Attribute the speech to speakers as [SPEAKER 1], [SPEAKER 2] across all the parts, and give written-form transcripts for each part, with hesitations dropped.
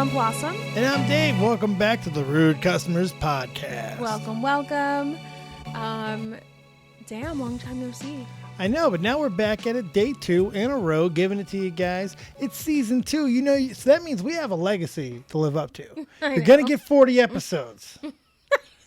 [SPEAKER 1] I'm Blossom.
[SPEAKER 2] And I'm Dave. Welcome back to the Rude Customers Podcast.
[SPEAKER 1] Welcome. Damn, long time no see.
[SPEAKER 2] I know, but now we're back at it, day 2 in a row, giving it to you guys. It's season 2, you know, so that means we have a legacy to live up to. You're going to get 40 episodes.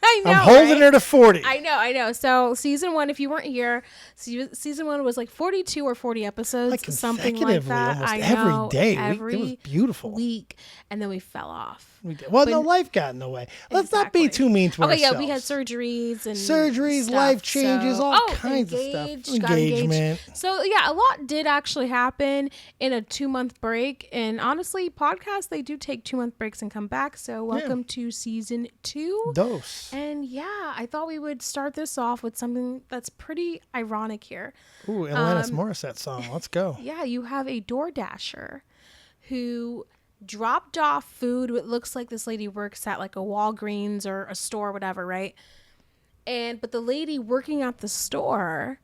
[SPEAKER 1] I know,
[SPEAKER 2] I'm holding her to 40.
[SPEAKER 1] I know. So season 1, if you weren't here, season 1 was like 42 or 40 episodes,
[SPEAKER 2] like
[SPEAKER 1] something like that.
[SPEAKER 2] Almost
[SPEAKER 1] I know,
[SPEAKER 2] every day.
[SPEAKER 1] Every
[SPEAKER 2] it was beautiful.
[SPEAKER 1] week, and then we fell off.
[SPEAKER 2] Well, no, life got in the way. Let's not be too mean to ourselves.
[SPEAKER 1] Yeah, we had surgeries and stuff,
[SPEAKER 2] life changes, all kinds of stuff.
[SPEAKER 1] Engagement. So yeah, a lot did actually happen in a 2-month break. And honestly, podcasts, they do take 2-month breaks and come back. So welcome to season 2.
[SPEAKER 2] Dose.
[SPEAKER 1] And yeah, I thought we would start this off with something that's pretty ironic here.
[SPEAKER 2] Ooh, Alanis Morissette song. Let's go.
[SPEAKER 1] Yeah, you have a DoorDasher who dropped off food. It looks like this lady works at like a Walgreens or a store or whatever, right? But the lady working at the store,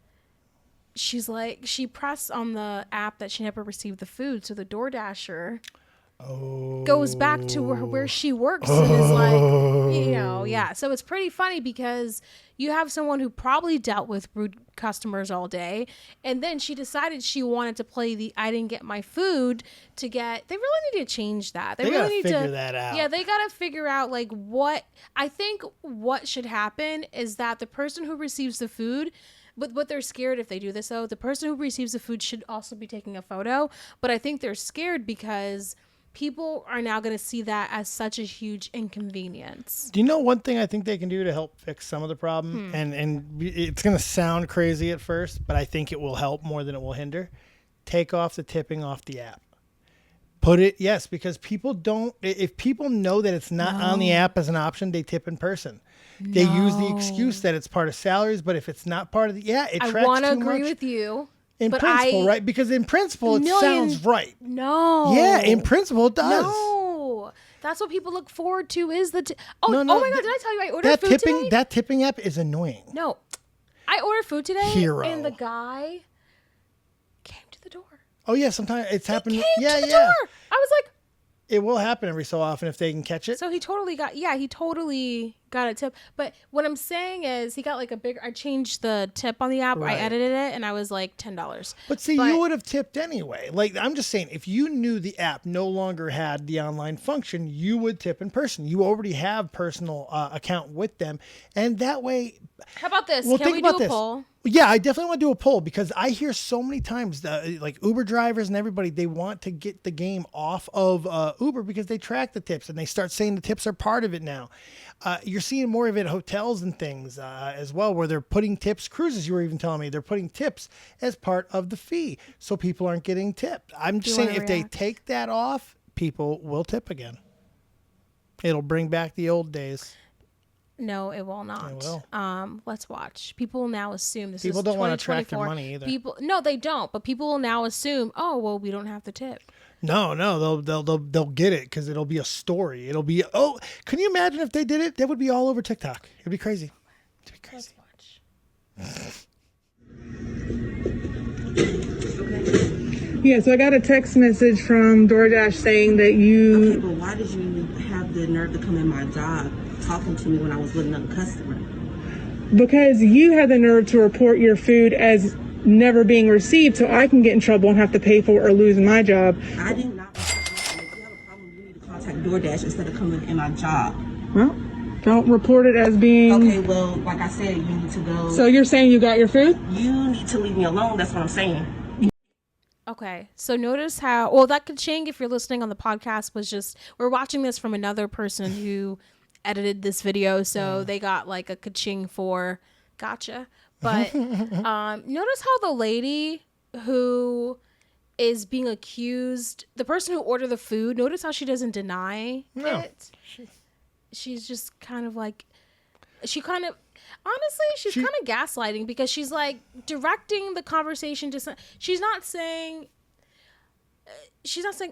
[SPEAKER 1] she's like, she pressed on the app that she never received the food. So the DoorDasher goes back to where she works and is like, yeah. So it's pretty funny because you have someone who probably dealt with rude customers all day, and then she decided she wanted to play the I didn't get my food to get. They really need to change that. They really need to figure that out. Yeah, they got to figure out like what I think what should happen is that the person who receives the food. But what they're scared if they do this, though, the person who receives the food should also be taking a photo. But I think they're scared because people are now going to see that as such a huge inconvenience.
[SPEAKER 2] Do you know one thing I think they can do to help fix some of the problem? And it's going to sound crazy at first, but I think it will help more than it will hinder. Take off the tipping off the app. Put it, yes, because people don't, if people know that it's not on the app as an option, they tip in person. They use the excuse that it's part of salaries, but if it's not part of the, it tracks too much.
[SPEAKER 1] I want to agree with you.
[SPEAKER 2] In principle, right? Because in principle, it sounds right.
[SPEAKER 1] No.
[SPEAKER 2] Yeah, in principle, it does.
[SPEAKER 1] No. That's what people look forward to is the... Oh my God, did I tell you I ordered food today?
[SPEAKER 2] That tipping app is annoying.
[SPEAKER 1] No. I ordered food today.
[SPEAKER 2] Hero.
[SPEAKER 1] And the guy came to the door.
[SPEAKER 2] Oh, yeah, sometimes it's happened.
[SPEAKER 1] He came to the door. I was like...
[SPEAKER 2] It will happen every so often if they can catch it.
[SPEAKER 1] So he totally got a tip. But what I'm saying is he got like a bigger, I changed the tip on the app. Right. I edited it and I was like $10.
[SPEAKER 2] But see, you would have tipped anyway. Like, I'm just saying, if you knew the app no longer had the online function, you would tip in person. You already have personal account with them. And that way.
[SPEAKER 1] How about this? Can we do a poll?
[SPEAKER 2] Yeah, I definitely want to do a poll because I hear so many times like Uber drivers and everybody, they want to get the game off of Uber because they track the tips and they start saying the tips are part of it now. You're seeing more of it at hotels and things as well, where they're putting tips, cruises, you were even telling me, they're putting tips as part of the fee. So people aren't getting tipped. I'm just saying if they take that off, people will tip again. It'll bring back the old days.
[SPEAKER 1] No, it will not.
[SPEAKER 2] It will.
[SPEAKER 1] Let's watch. People will now assume this
[SPEAKER 2] people
[SPEAKER 1] is 2024.
[SPEAKER 2] People don't want to track their money either.
[SPEAKER 1] No, they don't. But people will now assume, oh, well, we don't have to tip.
[SPEAKER 2] No, they'll get it because it'll be a story. It'll be, can you imagine if they did it? That would be all over TikTok. It'd be crazy. It'd be crazy.
[SPEAKER 1] Let's
[SPEAKER 3] watch. Yeah, so I got a text message from DoorDash saying that you...
[SPEAKER 4] Okay, but why did you have the nerve to come in my job talking to me when I was with another customer?
[SPEAKER 3] Because you had the nerve to report your food as never being received so I can get in trouble and have to pay for it or lose my job.
[SPEAKER 4] I did not. If you have a problem, you need to contact DoorDash instead of coming in my job.
[SPEAKER 3] Well, don't report it as being...
[SPEAKER 4] Okay, well, like I said, you need to go...
[SPEAKER 3] So you're saying you got your food?
[SPEAKER 4] You need to leave me alone. That's what I'm saying.
[SPEAKER 1] Okay, so notice how... Well, that ka-ching, if you're listening on the podcast, was just... We're watching this from another person who edited this video, so they got like a ka-ching for gotcha. But notice how the lady who is being accused, the person who ordered the food, notice how she doesn't deny it. She's just kind of like... Honestly, she's kind of gaslighting because she's like directing the conversation to... She's not saying,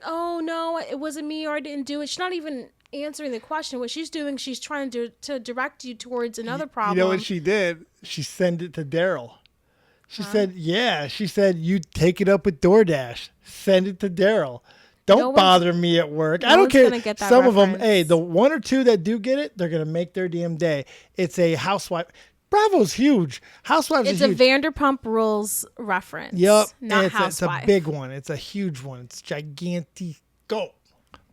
[SPEAKER 1] oh, no, it wasn't me or I didn't do it. She's not even answering the question. What she's doing, she's trying to direct you towards another problem.
[SPEAKER 2] You know what she did? She sent it to Daryl. She said, you take it up with DoorDash. Send it to Daryl. Don't bother me at work. I don't care.
[SPEAKER 1] Get that
[SPEAKER 2] Some of them,
[SPEAKER 1] reference.
[SPEAKER 2] hey, the one or two that do get it, they're going to make their damn day. It's a housewife. Bravo's huge. Housewives is
[SPEAKER 1] It's a
[SPEAKER 2] huge.
[SPEAKER 1] Vanderpump Rules reference.
[SPEAKER 2] Yep.
[SPEAKER 1] Not
[SPEAKER 2] It's
[SPEAKER 1] Housewife.
[SPEAKER 2] a big one. It's a huge one. It's gigantic. Go.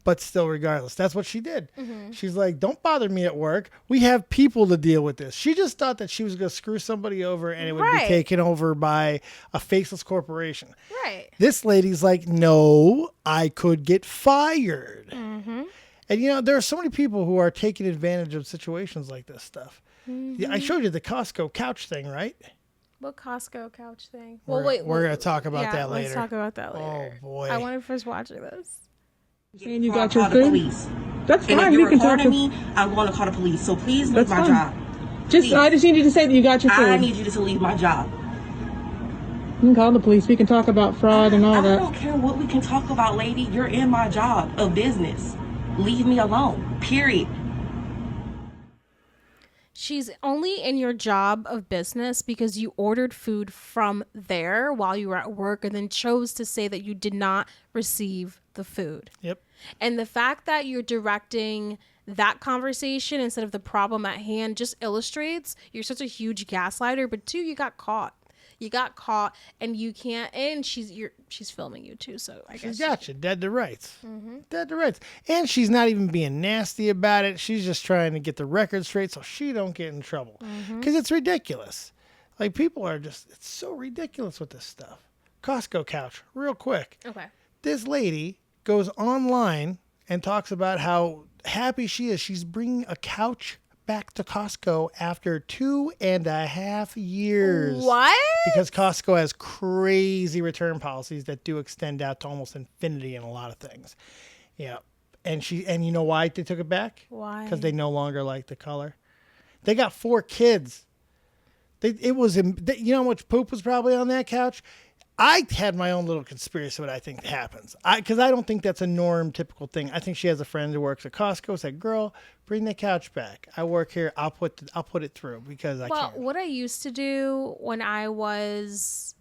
[SPEAKER 2] But still, regardless, that's what she did.
[SPEAKER 1] Mm-hmm.
[SPEAKER 2] She's like, don't bother me at work. We have people to deal with this. She just thought that she was going to screw somebody over and it would be taken over by a faceless corporation.
[SPEAKER 1] Right.
[SPEAKER 2] This lady's like, no, I could get fired.
[SPEAKER 1] Mm-hmm.
[SPEAKER 2] And, there are so many people who are taking advantage of situations like this stuff.
[SPEAKER 1] Mm-hmm.
[SPEAKER 2] Yeah, I showed you the Costco couch thing, right?
[SPEAKER 1] What Costco couch thing?
[SPEAKER 2] We're going to talk about that later.
[SPEAKER 1] Let's talk about that later.
[SPEAKER 2] Oh, boy.
[SPEAKER 1] I want to first watching this.
[SPEAKER 3] Saying you got your
[SPEAKER 4] Call the
[SPEAKER 3] food?
[SPEAKER 4] police.
[SPEAKER 3] That's
[SPEAKER 4] And
[SPEAKER 3] fine.
[SPEAKER 4] if
[SPEAKER 3] We
[SPEAKER 4] you're
[SPEAKER 3] can talk
[SPEAKER 4] recording
[SPEAKER 3] to
[SPEAKER 4] me, I'm going to call the police. So please leave
[SPEAKER 3] That's
[SPEAKER 4] my
[SPEAKER 3] fine.
[SPEAKER 4] job.
[SPEAKER 3] Just
[SPEAKER 4] Please.
[SPEAKER 3] I just need you to say that you got your food.
[SPEAKER 4] I need you to leave my job.
[SPEAKER 3] You can call the police. We can talk about fraud and all
[SPEAKER 4] I
[SPEAKER 3] that.
[SPEAKER 4] don't care what we can talk about, lady. You're in my job of business. Leave me alone. Period.
[SPEAKER 1] She's only in your job of business because you ordered food from there while you were at work and then chose to say that you did not receive the food.
[SPEAKER 2] Yep.
[SPEAKER 1] And the fact that you're directing that conversation instead of the problem at hand just illustrates you're such a huge gaslighter. But two, you got caught. You got caught, and you can't. And she's filming you too, so I guess
[SPEAKER 2] She's got you dead to rights. Dead to rights. And she's not even being nasty about it. She's just trying to get the record straight so she don't get in trouble. Because it's ridiculous. Like, people are just, it's so ridiculous with this stuff. Costco couch, real quick.
[SPEAKER 1] Okay.
[SPEAKER 2] This lady goes online and talks about how happy she is. She's bringing a couch back to Costco after 2.5 years.
[SPEAKER 1] What?
[SPEAKER 2] Because Costco has crazy return policies that do extend out to almost infinity in a lot of things. Yeah. And you know why they took it back?
[SPEAKER 1] Why?
[SPEAKER 2] Because they no longer like the color. They got 4 kids. You know how much poop was probably on that couch? I had my own little conspiracy what I think happens. Because I don't think that's a norm, typical thing. I think she has a friend who works at Costco. Said, "Girl, bring the couch back. I work here. I'll put it through because I
[SPEAKER 1] Well,
[SPEAKER 2] can't."
[SPEAKER 1] what I used to do when I was,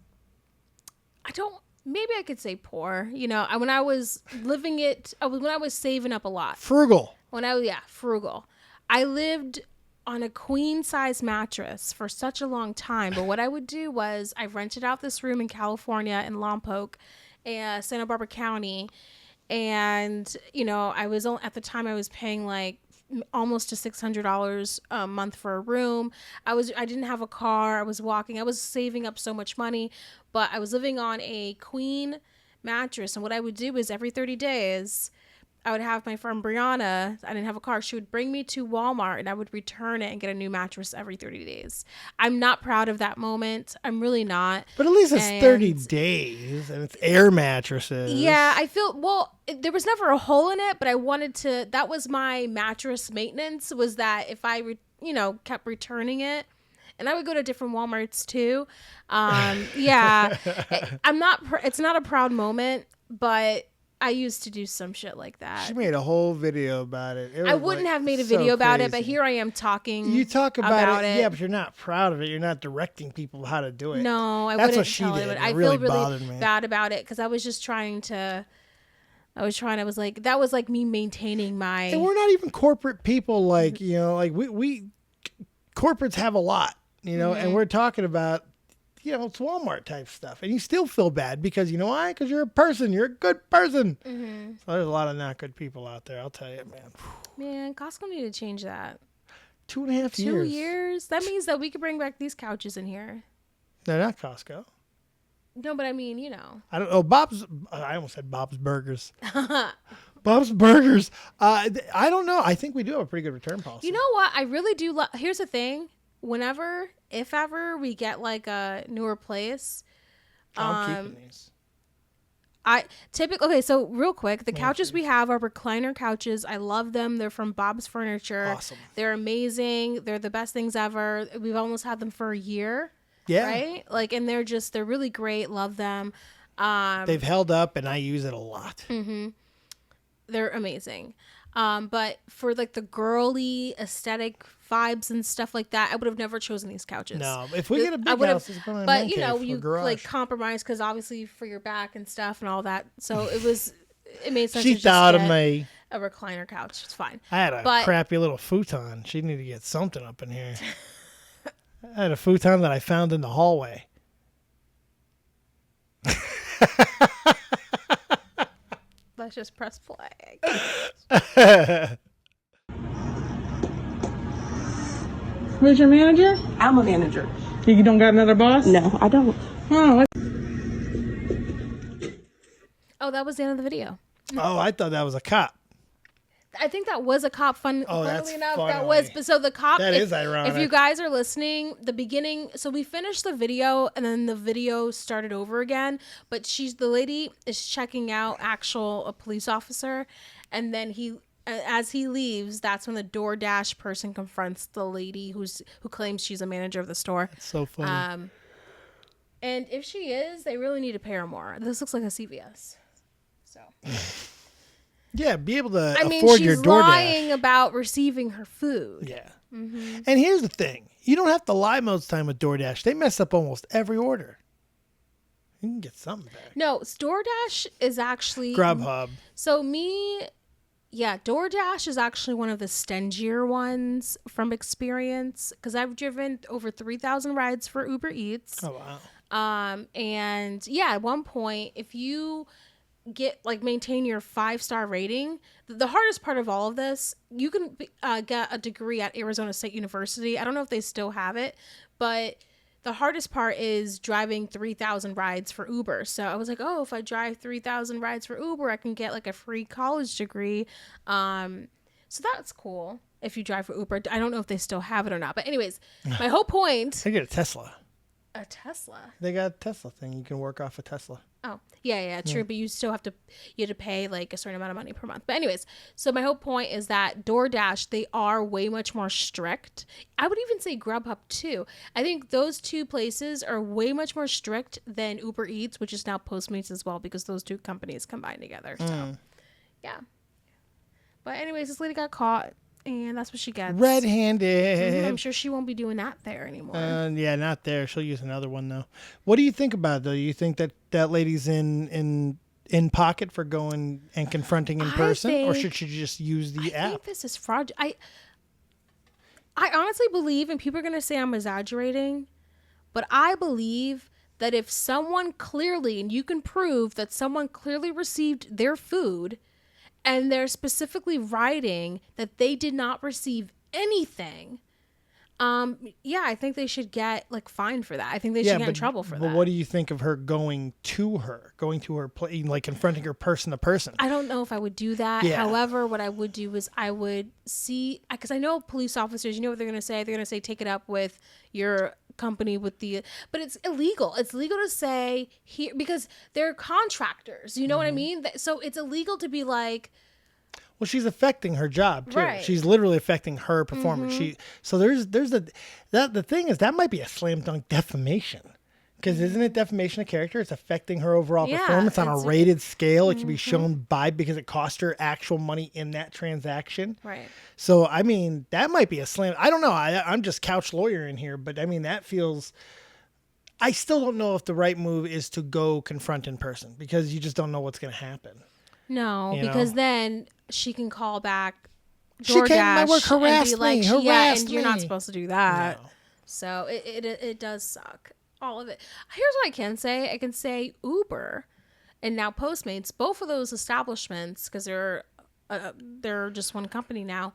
[SPEAKER 1] maybe I could say poor. When I was living it, when I was saving up a lot.
[SPEAKER 2] Frugal.
[SPEAKER 1] Frugal. I lived on a queen size mattress for such a long time. But what I would do was I rented out this room in California in Lompoc, Santa Barbara County. And, I was at the time I was paying like almost to $600 a month for a room. I didn't have a car. I was walking. I was saving up so much money, but I was living on a queen mattress. And what I would do is every 30 days, I would have my friend Brianna, I didn't have a car, she would bring me to Walmart and I would return it and get a new mattress every 30 days. I'm not proud of that moment. I'm really not.
[SPEAKER 2] But at least it's 30 days and it's air mattresses.
[SPEAKER 1] Yeah, I feel, there was never a hole in it, but I wanted to, that was my mattress maintenance, was that if I, kept returning it, and I would go to different Walmarts too. Yeah, it's not a proud moment, but I used to do some shit like that.
[SPEAKER 2] She made a whole video about it.
[SPEAKER 1] I wouldn't have made a video about it, but here I am talking.
[SPEAKER 2] You talk about it. Yeah, but you're not proud of it. You're not directing people how to do it.
[SPEAKER 1] No, I
[SPEAKER 2] That's
[SPEAKER 1] wouldn't
[SPEAKER 2] what she
[SPEAKER 1] tell
[SPEAKER 2] did.
[SPEAKER 1] anyone.
[SPEAKER 2] It
[SPEAKER 1] I
[SPEAKER 2] really
[SPEAKER 1] feel
[SPEAKER 2] bothered
[SPEAKER 1] really
[SPEAKER 2] me.
[SPEAKER 1] bad about it because I was just trying to. I was like, that was like me maintaining my.
[SPEAKER 2] And we're not even corporate people. Like, we corporates have a lot, and we're talking about, it's Walmart type stuff. And you still feel bad because you know why? Because you're a person. You're a good person.
[SPEAKER 1] Mm-hmm.
[SPEAKER 2] So there's a lot of not good people out there. I'll tell you, man.
[SPEAKER 1] Man, Costco need to change that.
[SPEAKER 2] 2.5 years.
[SPEAKER 1] 2 years? That means that we could bring back these couches in here.
[SPEAKER 2] No, not Costco.
[SPEAKER 1] No, but I mean,
[SPEAKER 2] I don't know. I almost said Bob's Burgers. Bob's Burgers. I don't know. I think we do have a pretty good return policy.
[SPEAKER 1] You know what? I really do. Here's the thing. Whenever, if ever, we get like a newer place,
[SPEAKER 2] I'm keeping these.
[SPEAKER 1] Okay, so real quick, the couches we have are recliner couches. I love them. They're from Bob's Furniture.
[SPEAKER 2] Awesome.
[SPEAKER 1] They're amazing. They're the best things ever. We've almost had them for a year.
[SPEAKER 2] Yeah.
[SPEAKER 1] Right? Like, and they're really great. Love them.
[SPEAKER 2] They've held up and I use it a lot.
[SPEAKER 1] Mm-hmm. They're amazing. But for like the girly aesthetic vibes and stuff like that, I would have never chosen these couches.
[SPEAKER 2] No, if we get a big house, it's going to
[SPEAKER 1] but you like compromise because obviously for your back and stuff and all that. So it it made sense.
[SPEAKER 2] She
[SPEAKER 1] to just
[SPEAKER 2] thought of
[SPEAKER 1] get
[SPEAKER 2] me.
[SPEAKER 1] a recliner couch. It's fine.
[SPEAKER 2] I had a crappy little futon. She needed to get something up in here. I had a futon that I found in the hallway.
[SPEAKER 1] Let's just press play.
[SPEAKER 3] Who's your manager?
[SPEAKER 4] I'm a manager.
[SPEAKER 3] You don't got another boss?
[SPEAKER 4] No, I don't.
[SPEAKER 3] Oh,
[SPEAKER 1] Oh, that was the end of the video.
[SPEAKER 2] Oh, I thought that was a cop.
[SPEAKER 1] I think that was a cop. Funnily
[SPEAKER 2] that's
[SPEAKER 1] enough,
[SPEAKER 2] funny.
[SPEAKER 1] that was. But so the cop.
[SPEAKER 2] That is ironic.
[SPEAKER 1] If you guys are listening, the beginning. So we finished the video, and then the video started over again. But the lady is checking out a police officer, and then as he leaves, that's when the DoorDash person confronts the lady who claims she's a manager of the store.
[SPEAKER 2] That's so funny.
[SPEAKER 1] And if she is, they really need to pay her more. This looks like a CVS. So.
[SPEAKER 2] Yeah, be able to
[SPEAKER 1] I mean,
[SPEAKER 2] afford your
[SPEAKER 1] she's
[SPEAKER 2] DoorDash.
[SPEAKER 1] lying about receiving her food.
[SPEAKER 2] Yeah. Mm-hmm. And here's the thing. You don't have to lie most of the time with DoorDash. They mess up almost every order. You can get something back.
[SPEAKER 1] No, DoorDash is actually...
[SPEAKER 2] Grubhub.
[SPEAKER 1] So DoorDash is actually one of the stingier ones from experience. Because I've driven over 3,000 rides for Uber Eats.
[SPEAKER 2] Oh, wow.
[SPEAKER 1] And yeah, at one point, if you maintain your 5-star rating, the hardest part of all of this, you can get a degree at Arizona State University. I don't know if they still have it, but the hardest part is driving 3,000 rides for Uber. So I was like, oh, if I drive 3,000 rides for Uber, I can get like a free college degree. So that's cool if you drive for Uber. I don't know if they still have it or not, but anyways, my whole point.
[SPEAKER 2] I get a Tesla.
[SPEAKER 1] A Tesla.
[SPEAKER 2] They got a Tesla thing. You can work off a Tesla.
[SPEAKER 1] Oh, yeah, true. But you still have to pay like a certain amount of money per month. But anyways, so my whole point is that DoorDash, they are way much more strict. I would even say Grubhub too. I think those two places are way much more strict than Uber Eats, which is now Postmates as well, because those two companies combined together. So, yeah. But anyways, this lady got caught. And that's what she gets.
[SPEAKER 2] Red-handed.
[SPEAKER 1] I'm sure she won't be doing that there anymore.
[SPEAKER 2] Yeah, not there. She'll use another one, though. What do you think about it, though? You think that lady's in pocket for going and confronting in person? Or should she just use the app?
[SPEAKER 1] I think this is fraud. I honestly believe, and people are going to say I'm exaggerating, but I believe that if someone clearly, and you can prove that someone clearly received their food, and they're specifically writing that they did not receive anything, I think they should get fined for that. I think they should get in trouble for that.
[SPEAKER 2] But what do you think of her going to her place, confronting her person to person?
[SPEAKER 1] I don't know if I would do that.
[SPEAKER 2] Yeah.
[SPEAKER 1] However, what I would do is I would see, because I know police officers, you know what they're going to say? They're going to say, take it up with your company but it's illegal. It's legal to say here because they're contractors. You know what I mean? So it's illegal to be like,
[SPEAKER 2] well, she's affecting her job too.
[SPEAKER 1] Right.
[SPEAKER 2] She's literally affecting her performance. The thing is that might be a slam dunk defamation. Because isn't it defamation of character? It's affecting her overall performance on a rated scale. It can be shown because it cost her actual money in that transaction.
[SPEAKER 1] right.
[SPEAKER 2] So, I mean, that might be a slam. I don't know. I'm just couch lawyer in here. But, I mean, that feels... I still don't know if the right move is to go confront in person. Because you just don't know what's going to happen.
[SPEAKER 1] No,
[SPEAKER 2] You
[SPEAKER 1] because
[SPEAKER 2] know?
[SPEAKER 1] then she can call back
[SPEAKER 2] She came to my
[SPEAKER 1] DoorDash
[SPEAKER 2] work,
[SPEAKER 1] and be
[SPEAKER 2] harassed
[SPEAKER 1] like,
[SPEAKER 2] me,
[SPEAKER 1] yeah,
[SPEAKER 2] harassed
[SPEAKER 1] and you're not
[SPEAKER 2] me.
[SPEAKER 1] supposed to do that.
[SPEAKER 2] No.
[SPEAKER 1] So it does suck. All of it. Here's what I can say. I can say Uber and now Postmates, both of those establishments, because they're just one company now,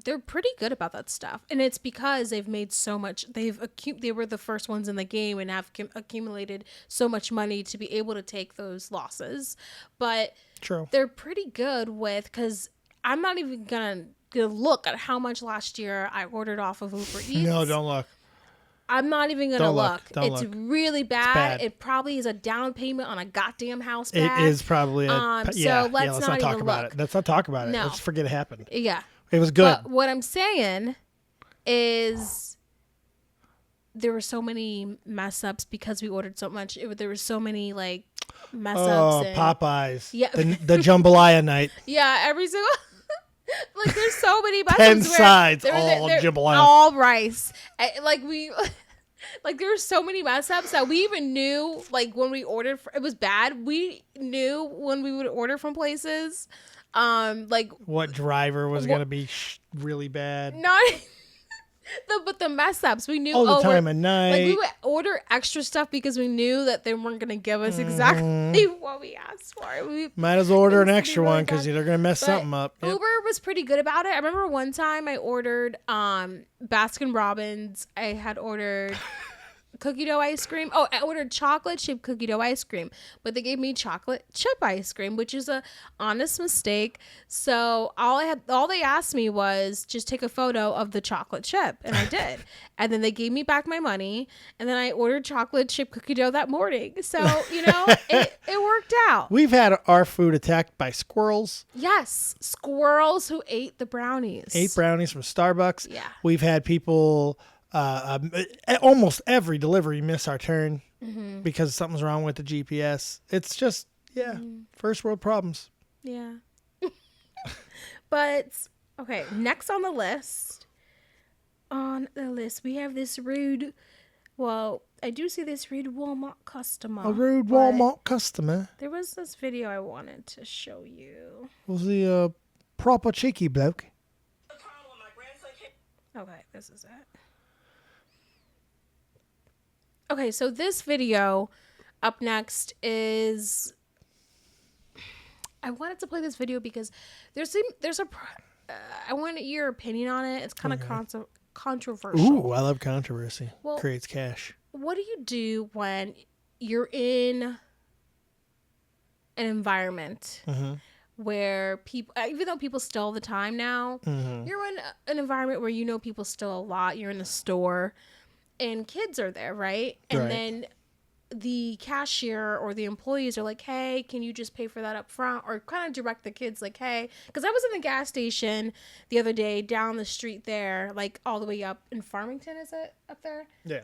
[SPEAKER 1] they're pretty good about that stuff. And it's because they've made so much. They were the first ones in the game and have accumulated so much money to be able to take those losses. But
[SPEAKER 2] True.
[SPEAKER 1] they're pretty good with, because I'm not even gonna look at how much last year I ordered off of Uber Eats.
[SPEAKER 2] No, don't look.
[SPEAKER 1] I'm not even gonna look.
[SPEAKER 2] Don't
[SPEAKER 1] It's
[SPEAKER 2] look.
[SPEAKER 1] really bad.
[SPEAKER 2] bad.
[SPEAKER 1] It probably is a down payment on a goddamn house
[SPEAKER 2] It
[SPEAKER 1] back.
[SPEAKER 2] is probably
[SPEAKER 1] let's
[SPEAKER 2] let's
[SPEAKER 1] not
[SPEAKER 2] talk
[SPEAKER 1] even
[SPEAKER 2] about
[SPEAKER 1] look.
[SPEAKER 2] it. Let's not talk about it.
[SPEAKER 1] No.
[SPEAKER 2] Let's forget it happened.
[SPEAKER 1] Yeah.
[SPEAKER 2] It was good.
[SPEAKER 1] But what I'm saying is there were so many mess ups because we ordered so much. There were so many mess
[SPEAKER 2] Oh,
[SPEAKER 1] ups.
[SPEAKER 2] Popeyes.
[SPEAKER 1] Yeah.
[SPEAKER 2] The jambalaya night.
[SPEAKER 1] Yeah, every single there's so many mess
[SPEAKER 2] 10
[SPEAKER 1] ups.
[SPEAKER 2] sides, all jambalaya.
[SPEAKER 1] all rice. Like there were so many mess ups that we even knew, like when we ordered, it was bad. We knew when we would order from places, like
[SPEAKER 2] what driver was going to be really bad.
[SPEAKER 1] not but the mess ups we knew
[SPEAKER 2] All the time of night.
[SPEAKER 1] Like we would order extra stuff because we knew that they weren't going to give us exactly what we asked for. We
[SPEAKER 2] might as well order an
[SPEAKER 1] it was
[SPEAKER 2] extra
[SPEAKER 1] really
[SPEAKER 2] one because
[SPEAKER 1] bad.
[SPEAKER 2] they're going to mess
[SPEAKER 1] But
[SPEAKER 2] something up. Yep.
[SPEAKER 1] Uber was pretty good about it. I remember one time I ordered Baskin Robbins. I had ordered cookie dough ice cream. Oh, I ordered chocolate chip cookie dough ice cream, but they gave me chocolate chip ice cream, which is a honest mistake. So all they asked me was just take a photo of the chocolate chip, and I did. And then they gave me back my money, and then I ordered chocolate chip cookie dough that morning. So, it worked out.
[SPEAKER 2] We've had our food attacked by squirrels.
[SPEAKER 1] Yes, squirrels who ate the brownies.
[SPEAKER 2] Ate brownies from Starbucks.
[SPEAKER 1] Yeah.
[SPEAKER 2] We've had people almost every delivery miss our turn because something's wrong with the GPS. It's just, first world problems.
[SPEAKER 1] Yeah. But, okay, next on the list. We have this rude, I do see this rude Walmart customer.
[SPEAKER 2] A rude
[SPEAKER 1] but
[SPEAKER 2] Walmart customer.
[SPEAKER 1] There was this video I wanted to show you.
[SPEAKER 2] Was he a proper cheeky bloke?
[SPEAKER 1] Okay, this is it. Okay, so this video up next is... I wanted to play this video because I wanted your opinion on it. It's kind of controversial.
[SPEAKER 2] Ooh, I love controversy.
[SPEAKER 1] Well,
[SPEAKER 2] creates cash.
[SPEAKER 1] What do you do when you're in an environment where people, even though people steal all the time now, you're in an environment where people steal a lot. You're in a store and kids are there, right? And then the cashier or the employees are like, hey, can you just pay for that up front? Or kind of direct the kids like, hey, because I was in the gas station the other day down the street there, like all the way up in Farmington, is it up there?
[SPEAKER 2] Yeah.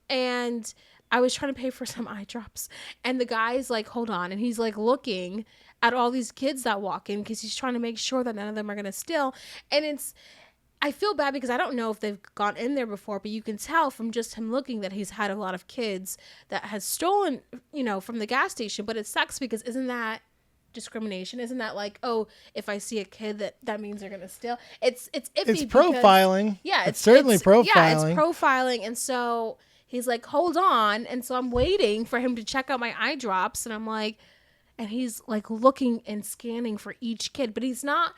[SPEAKER 1] And I was trying to pay for some eye drops and the guy's like, hold on. And he's like looking at all these kids that walk in because he's trying to make sure that none of them are going to steal. And I feel bad because I don't know if they've gone in there before, but you can tell from just him looking that he's had a lot of kids that has stolen, from the gas station. But it sucks because isn't that discrimination? Isn't that like, oh, if I see a kid that means they're going to steal? It's iffy.
[SPEAKER 2] It's profiling.
[SPEAKER 1] Yeah.
[SPEAKER 2] It's certainly profiling.
[SPEAKER 1] Yeah, it's profiling. And so he's like, hold on. And so I'm waiting for him to check out my eye drops. And I'm like, and he's like looking and scanning for each kid, but he's not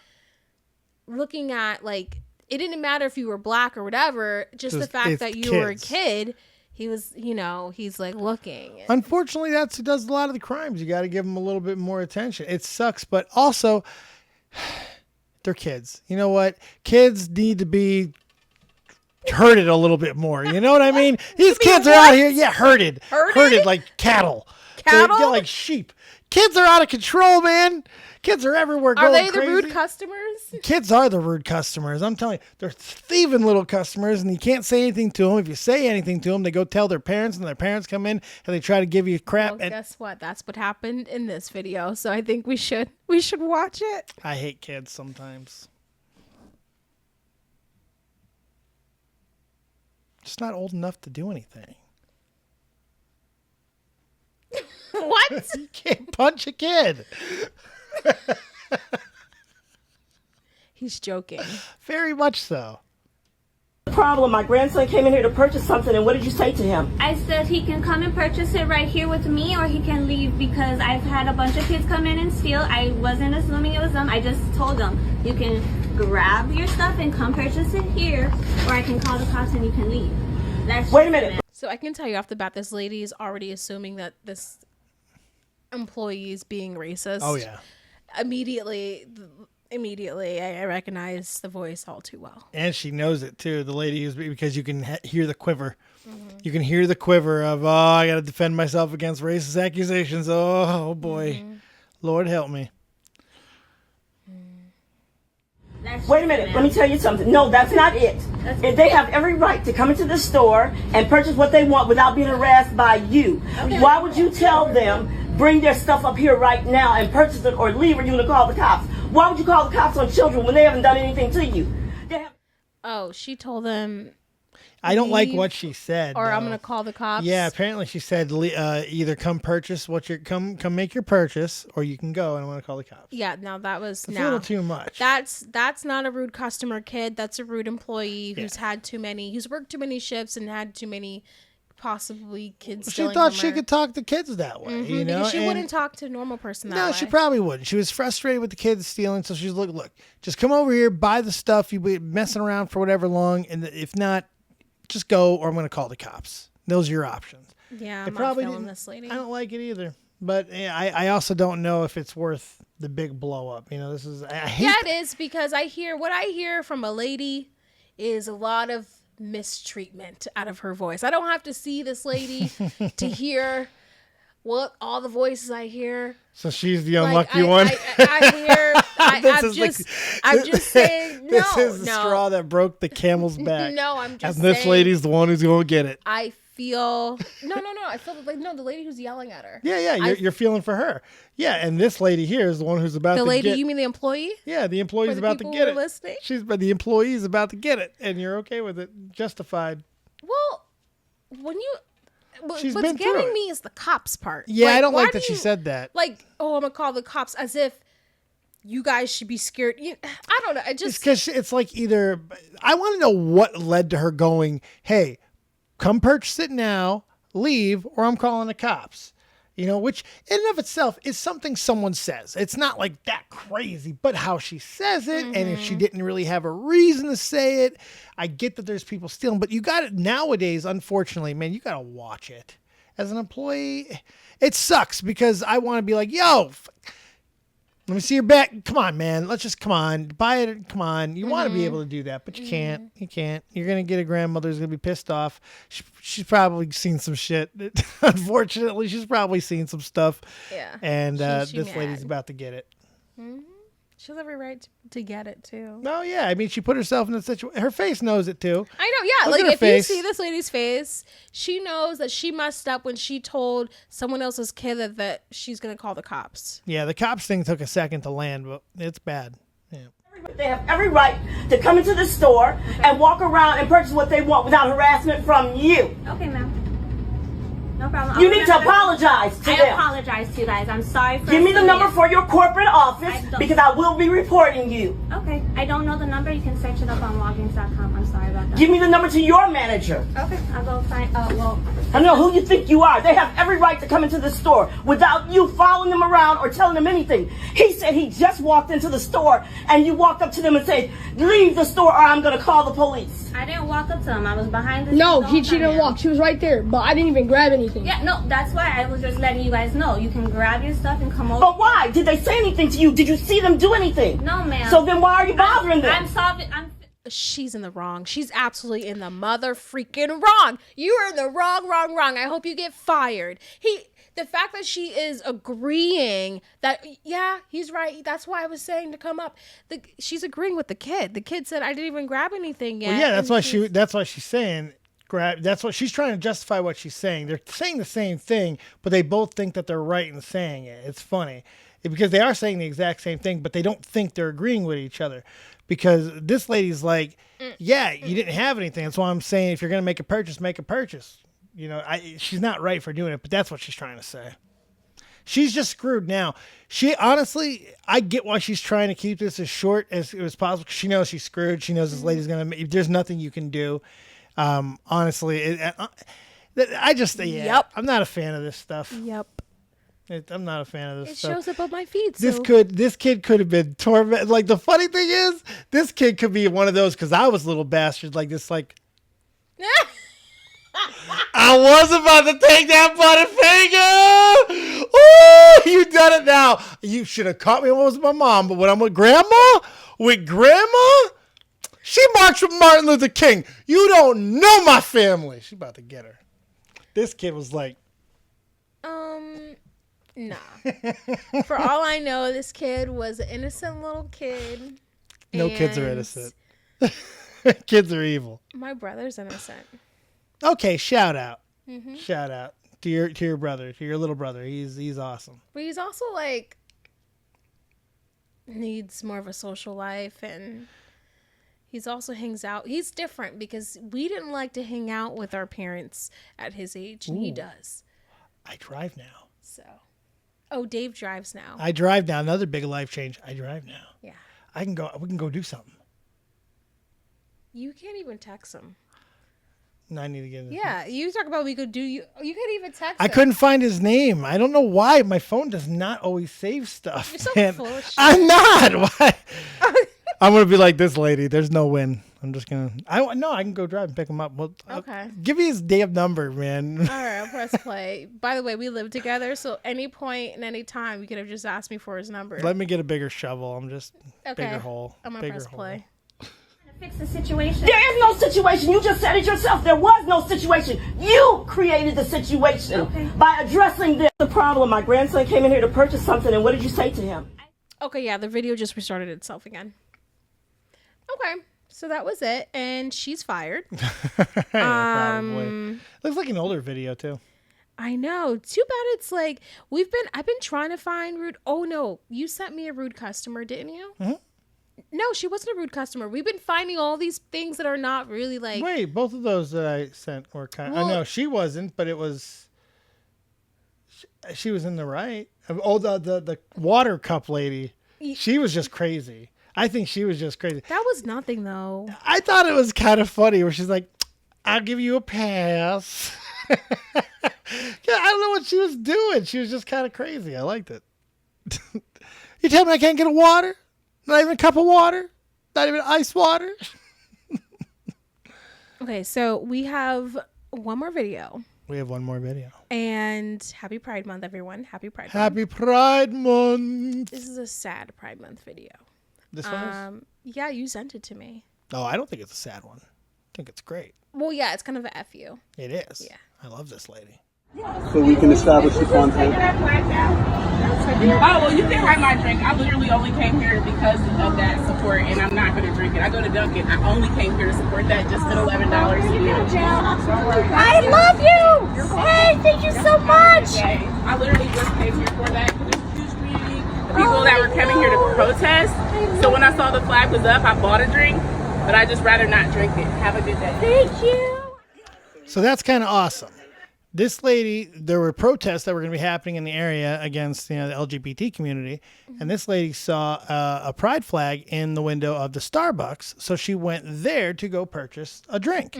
[SPEAKER 1] looking at like, it didn't matter if you were black or whatever, just the fact that you were a kid, he was, he's like looking.
[SPEAKER 2] Unfortunately, that's who does a lot of the crimes. You got to give them a little bit more attention. It sucks, but also they're kids. You know what? Kids need to be herded a little bit more. You know what I mean? These kids are out here, herded. Herded like cattle.
[SPEAKER 1] Cattle?
[SPEAKER 2] They're like sheep. Kids are out of control, man. Kids are everywhere going
[SPEAKER 1] crazy. Are they
[SPEAKER 2] crazy.
[SPEAKER 1] the rude customers?
[SPEAKER 2] Kids are the rude customers. I'm telling you, they're thieving little customers, and you can't say anything to them. If you say anything to them, they go tell their parents, and their parents come in and they try to give you crap.
[SPEAKER 1] Well, guess what? That's what happened in this video. So I think we should watch it.
[SPEAKER 2] I hate kids sometimes. Just not old enough to do anything.
[SPEAKER 1] What?
[SPEAKER 2] You can't punch a kid.
[SPEAKER 1] He's joking.
[SPEAKER 2] Very much so.
[SPEAKER 5] Problem. My grandson came in here to purchase something, and what did you say to him?
[SPEAKER 6] I said he can come and purchase it right here with me, or he can leave because I've had a bunch of kids come in and steal. I wasn't assuming it was them. I just told them you can grab your stuff and come purchase it here, or I can call the cops and you can leave.
[SPEAKER 5] Wait a minute.
[SPEAKER 1] So I can tell you off the bat, this lady is already assuming that this employee is being racist.
[SPEAKER 2] Oh yeah.
[SPEAKER 1] Immediately, I recognize the voice all too well.
[SPEAKER 2] And she knows it too. The lady is, because you can hear the quiver. You can hear the quiver of, I got to defend myself against racist accusations. Oh boy. Lord help me.
[SPEAKER 5] Wait a minute. Let me tell you something. No, that's not it. If they have every right to come into the store and purchase what they want without being harassed by you. Okay. Why would you tell them, bring their stuff up here right now and purchase it, or leave, or you're going to call the cops? Why would you call the cops on children when they haven't done anything to you?
[SPEAKER 1] Oh, she told them.
[SPEAKER 2] I don't like
[SPEAKER 1] leave,
[SPEAKER 2] what she said.
[SPEAKER 1] or I'm
[SPEAKER 2] though.
[SPEAKER 1] gonna call the cops.
[SPEAKER 2] Yeah, apparently she said either come purchase come make your purchase, or you can go, and I'm gonna call the cops.
[SPEAKER 1] Yeah, no, that was
[SPEAKER 2] It's a little too much.
[SPEAKER 1] That's not a rude customer, kid. That's a rude employee who's who's worked too many shifts and had too many possibly kids.
[SPEAKER 2] She thought she could talk to kids that way, you know.
[SPEAKER 1] Because she wouldn't talk to a normal person that way.
[SPEAKER 2] No, she probably wouldn't. She was frustrated with the kids stealing, so she's look, just come over here, buy the stuff. You've been messing around for whatever long, and if not, just go, or I'm going to call the cops. Those are your options.
[SPEAKER 1] Yeah, I'm not feeling this lady.
[SPEAKER 2] I don't like it either. But I also don't know if it's worth the big blow up. You know, this is I hate.
[SPEAKER 1] Yeah, it is, because I hear from a lady is a lot of mistreatment out of her voice. I don't have to see this lady to hear what all the voices I hear.
[SPEAKER 2] So she's the unlucky one.
[SPEAKER 1] I'm just saying. No,
[SPEAKER 2] this is the straw that broke the camel's back.
[SPEAKER 1] No, I'm just
[SPEAKER 2] saying. And this lady's the one who's going to get it.
[SPEAKER 1] I feel no. I feel like the lady who's yelling at her.
[SPEAKER 2] Yeah. You're feeling for her. Yeah, and this lady here is the one who's about to get it.
[SPEAKER 1] The lady, you mean the employee?
[SPEAKER 2] Yeah, the employee's about to get it.
[SPEAKER 1] Listening?
[SPEAKER 2] The employee's about to get it, and you're okay with it, justified.
[SPEAKER 1] Well, when you.
[SPEAKER 2] She's
[SPEAKER 1] What's
[SPEAKER 2] been through
[SPEAKER 1] getting
[SPEAKER 2] it.
[SPEAKER 1] me is the cops part.
[SPEAKER 2] Yeah, I don't like
[SPEAKER 1] why
[SPEAKER 2] that she said that.
[SPEAKER 1] Like, oh, I'm gonna call the cops, as if you guys should be scared. I don't know. I just
[SPEAKER 2] it's because it's like either I want to know what led to her going, hey, come purchase it now, leave, or I'm calling the cops. You know, which in and of itself is something someone says. It's not like that crazy, but how she says it, and if she didn't really have a reason to say it, I get that there's people stealing, but you got it nowadays, unfortunately, man, you got to watch it. As an employee, it sucks because I want to be like, yo, let me see your back. Come on, man. Let's just come on. Buy it. Come on. You want to be able to do that, but you can't. You can't. You're going to get a grandmother who's going to be pissed off. She's probably seen some shit. Unfortunately, she's probably seen some stuff.
[SPEAKER 1] Yeah.
[SPEAKER 2] And
[SPEAKER 1] She
[SPEAKER 2] this
[SPEAKER 1] mad.
[SPEAKER 2] lady's about to get it.
[SPEAKER 1] She has every right to get it too.
[SPEAKER 2] No, yeah. I mean, she put herself in a situation. Her face knows it too.
[SPEAKER 1] I know, yeah.
[SPEAKER 2] Look at
[SPEAKER 1] Like,
[SPEAKER 2] her
[SPEAKER 1] if
[SPEAKER 2] face.
[SPEAKER 1] you see this lady's face, she knows that she messed up when she told someone else's kid that she's gonna call the cops.
[SPEAKER 2] Yeah, the cops thing took a second to land, but it's bad. Yeah.
[SPEAKER 5] They have every right to come into the store and walk around and purchase what they want without harassment from you.
[SPEAKER 6] Okay, ma'am. No problem.
[SPEAKER 5] You need to apologize to
[SPEAKER 6] I
[SPEAKER 5] them.
[SPEAKER 6] apologize to you guys. I'm sorry for.
[SPEAKER 5] Give me the number
[SPEAKER 6] assuming.
[SPEAKER 5] for your corporate office
[SPEAKER 6] I don't-
[SPEAKER 5] because I will be reporting you.
[SPEAKER 6] Okay. I don't know the number. You can search it up on WALGREENS.com. I'm sorry about that.
[SPEAKER 5] Give me the number to your manager.
[SPEAKER 6] Okay. I'll go find. Well.
[SPEAKER 5] I don't know who you think you are. They have every right to come into the store without you following them around or telling them anything. He said he just walked into the store and you walked up to them and said, leave the store or I'm going to call the police.
[SPEAKER 6] I didn't walk up to him. I was behind the.
[SPEAKER 7] No,
[SPEAKER 6] scenes the whole
[SPEAKER 7] she
[SPEAKER 6] time,
[SPEAKER 7] didn't
[SPEAKER 6] ma'am.
[SPEAKER 7] walk. She was right there, but I didn't even grab anything.
[SPEAKER 6] Yeah, no, that's why I was just letting you guys know. You can grab your stuff and come over.
[SPEAKER 5] But why? Did they say anything to you? Did you see them do anything?
[SPEAKER 6] No, ma'am.
[SPEAKER 5] So then why are you bothering them?
[SPEAKER 6] I'm solving.
[SPEAKER 1] She's in the wrong. She's absolutely in the mother freaking wrong. You are in the wrong. I hope you get fired. The fact that she is agreeing that, yeah, he's right. That's why I was saying to come up. She's agreeing with the kid. The kid said, I didn't even grab anything yet.
[SPEAKER 2] Well, yeah, that's why she's saying that's what she's trying to justify what she's saying. They're saying the same thing, but they both think that they're right in saying it. It's funny because they are saying the exact same thing, but they don't think they're agreeing with each other. Because this lady's like, yeah, you didn't have anything. That's why I'm saying if you're going to make a purchase, make a purchase. You know, she's not right for doing it, but that's what she's trying to say. She's just screwed now. She honestly, I get why she's trying to keep this as short as it was possible. She knows she's screwed. She knows this lady's going to, there's nothing you can do. Honestly,
[SPEAKER 1] Yep.
[SPEAKER 2] I'm not a fan of this stuff.
[SPEAKER 1] Yep.
[SPEAKER 2] I'm not a fan of this
[SPEAKER 1] It
[SPEAKER 2] stuff.
[SPEAKER 1] shows up on my feed.
[SPEAKER 2] This
[SPEAKER 1] So.
[SPEAKER 2] kid could have been tormented. Like the funny thing is, this kid could be one of those because I was a little bastard like this. Like I was about to take that butterfinger. Oh, you done it now. You should have caught me when I was with my mom, but when I'm with grandma, she marched with Martin Luther King. You don't know my family. She about to get her. This kid was like,
[SPEAKER 1] Nah. For all I know, this kid was an innocent little kid.
[SPEAKER 2] no kids are
[SPEAKER 1] and
[SPEAKER 2] innocent. Kids are evil.
[SPEAKER 1] My brother's innocent.
[SPEAKER 2] Okay, shout out. Shout out to your brother, to your little brother. He's awesome.
[SPEAKER 1] But he's also like needs more of a social life, and He's also hangs out. He's different because we didn't like to hang out with our parents at his age, and he does.
[SPEAKER 2] I drive now.
[SPEAKER 1] So, Dave drives now.
[SPEAKER 2] I drive now. Another big life change. I drive now.
[SPEAKER 1] Yeah.
[SPEAKER 2] We can go do something.
[SPEAKER 1] You can't even text him.
[SPEAKER 2] No, I need to get it.
[SPEAKER 1] Yeah, you talk about we could do you can't even text
[SPEAKER 2] I
[SPEAKER 1] him.
[SPEAKER 2] couldn't find his name. I don't know why. My phone does not always save stuff.
[SPEAKER 1] You're so
[SPEAKER 2] man.
[SPEAKER 1] full of shit.
[SPEAKER 2] I'm not. Why? I'm gonna be like this lady. There's no win. I'm just gonna. I can go drive and pick him up. Well,
[SPEAKER 1] Okay.
[SPEAKER 2] Give me his damn number, man.
[SPEAKER 1] All right, I'll press play. By the way, we live together, so any point and any time you could have just asked me for his number.
[SPEAKER 2] Let me get a bigger shovel. I'm just
[SPEAKER 1] Okay.
[SPEAKER 2] bigger hole.
[SPEAKER 1] I'm gonna
[SPEAKER 2] bigger
[SPEAKER 1] press
[SPEAKER 2] hole.
[SPEAKER 1] play.
[SPEAKER 6] Fix the situation.
[SPEAKER 5] There is no situation. You just said it yourself. There was no situation. You created the situation by addressing this. The problem. My grandson came in here to purchase something, and what did you say to him?
[SPEAKER 1] Okay, yeah, the video just restarted itself again. Okay, so that was it, and she's fired.
[SPEAKER 2] Probably. Looks like an older video too.
[SPEAKER 1] I know. Too bad it's like I've been trying to find rude. Oh no, you sent me a rude customer, didn't you?
[SPEAKER 2] Mm-hmm.
[SPEAKER 1] No, she wasn't a rude customer. We've been finding all these things that are not really like.
[SPEAKER 2] Wait, both of those that I sent were kind.
[SPEAKER 1] Well,
[SPEAKER 2] no, she wasn't, but it was. She was in the right. Oh, the water cup lady. She was just crazy. I think she was just crazy.
[SPEAKER 1] That was nothing though.
[SPEAKER 2] I thought it was kind of funny where she's like, "I'll give you a pass." Yeah, I don't know what she was doing. She was just kind of crazy. I liked it. You tell me I can't get a water? Not even a cup of water? Not even ice water?
[SPEAKER 1] Okay, so we have one more video.
[SPEAKER 2] We have one more video.
[SPEAKER 1] And happy Pride Month, everyone. Happy Pride Month.
[SPEAKER 2] Happy Pride Month.
[SPEAKER 1] This is a sad Pride Month video.
[SPEAKER 2] This one is?
[SPEAKER 1] Yeah, you sent it to me.
[SPEAKER 2] Oh, I don't think it's a sad one. I think it's great.
[SPEAKER 1] Well, yeah, it's kind of a FU.
[SPEAKER 2] It is.
[SPEAKER 1] Yeah.
[SPEAKER 2] I love this lady.
[SPEAKER 8] So we can establish the content.
[SPEAKER 9] Oh, well, you can have my drink. I literally only came here because of that support, and I'm not going to drink it. I go to Dunkin'. I only came here to support that, just at $11 a year.
[SPEAKER 6] I love you. Hey, thank you so much.
[SPEAKER 9] I literally just came here for that. There's a huge community. The people that were coming here to protest. So when I saw the flag was up, I bought a drink, but I just rather not drink it. Have a good day.
[SPEAKER 6] Thank you.
[SPEAKER 2] So that's kind of awesome. This lady, there were protests that were going to be happening in the area against the LGBT community, and this lady saw a pride flag in the window of the Starbucks, so she went there to go purchase a drink.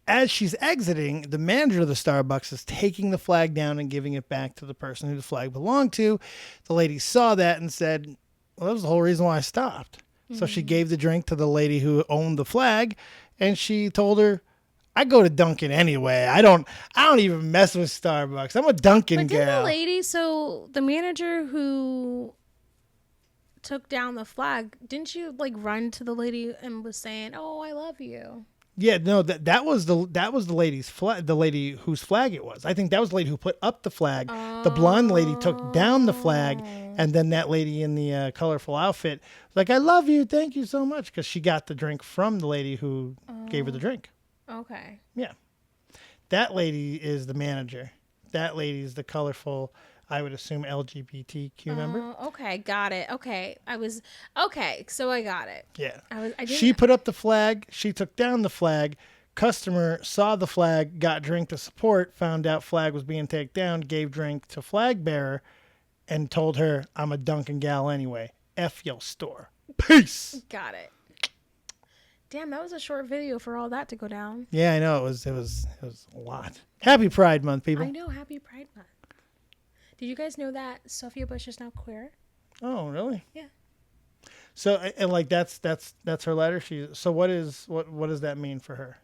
[SPEAKER 2] As she's exiting, the manager of the Starbucks is taking the flag down and giving it back to the person who the flag belonged to. The lady saw that and said, well, that was the whole reason why I stopped. So she gave the drink to the lady who owned the flag, and she told her, I go to Dunkin' anyway. I don't even mess with Starbucks. I'm a Dunkin'
[SPEAKER 1] But didn't
[SPEAKER 2] gal.
[SPEAKER 1] the lady, so the manager who took down the flag, didn't you like run to the lady and was saying, "Oh, I love you"?
[SPEAKER 2] Yeah, no, that was the lady's flag, the lady whose flag it was. I think that was the lady who put up the flag. The blonde lady took down the flag, and then that lady in the colorful outfit was like, "I love you, thank you so much," because she got the drink from the lady who gave her the drink.
[SPEAKER 1] Okay.
[SPEAKER 2] Yeah. That lady is the manager. That lady is the colorful, I would assume, LGBTQ member.
[SPEAKER 1] Okay, got it. Okay, so I got it.
[SPEAKER 2] Yeah.
[SPEAKER 1] I didn't,
[SPEAKER 2] She put up the flag. She took down the flag. Customer saw the flag, got drink to support, found out flag was being taken down, gave drink to flag bearer, and told her, I'm a Dunkin' gal anyway. F your store. Peace.
[SPEAKER 1] Got it. Damn, that was a short video for all that to go down.
[SPEAKER 2] Yeah, I know. It was a lot. Happy Pride Month, people.
[SPEAKER 1] I know. Happy Pride Month. Did you guys know that Sophia Bush is now queer?
[SPEAKER 2] Oh, really?
[SPEAKER 1] Yeah.
[SPEAKER 2] So, and like that's her letter. What does that mean for her?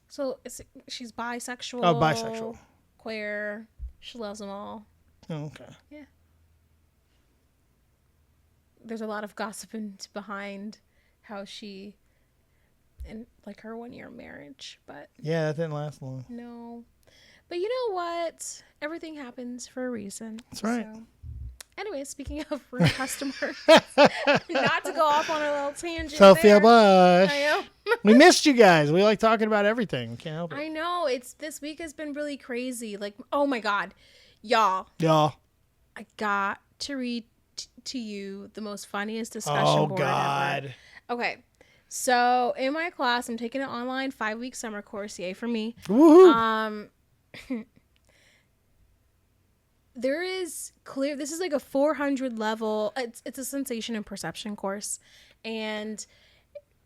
[SPEAKER 1] So she's bisexual.
[SPEAKER 2] Oh, bisexual.
[SPEAKER 1] Queer. She loves them all.
[SPEAKER 2] Oh, okay.
[SPEAKER 1] Yeah. There's a lot of gossip behind how she, and like her 1-year marriage, but
[SPEAKER 2] Yeah, that didn't last long.
[SPEAKER 1] no. But you know what? Everything happens for a reason.
[SPEAKER 2] That's right.
[SPEAKER 1] So. Anyway, speaking of rude customers, not to go off on a little tangent.
[SPEAKER 2] Sophia
[SPEAKER 1] there.
[SPEAKER 2] Bush.
[SPEAKER 1] I know.
[SPEAKER 2] We missed you guys. We like talking about everything. Can't help it.
[SPEAKER 1] I know. This week has been really crazy. Like, oh my God, y'all.
[SPEAKER 2] Y'all.
[SPEAKER 1] I got to read to you the most funniest discussion
[SPEAKER 2] Oh
[SPEAKER 1] board
[SPEAKER 2] God.
[SPEAKER 1] ever. Okay. So in my class, I'm taking an online 5-week summer course. Yay for me.
[SPEAKER 2] Woohoo!
[SPEAKER 1] There is clear. This is like a 400 level. It's a sensation and perception course, and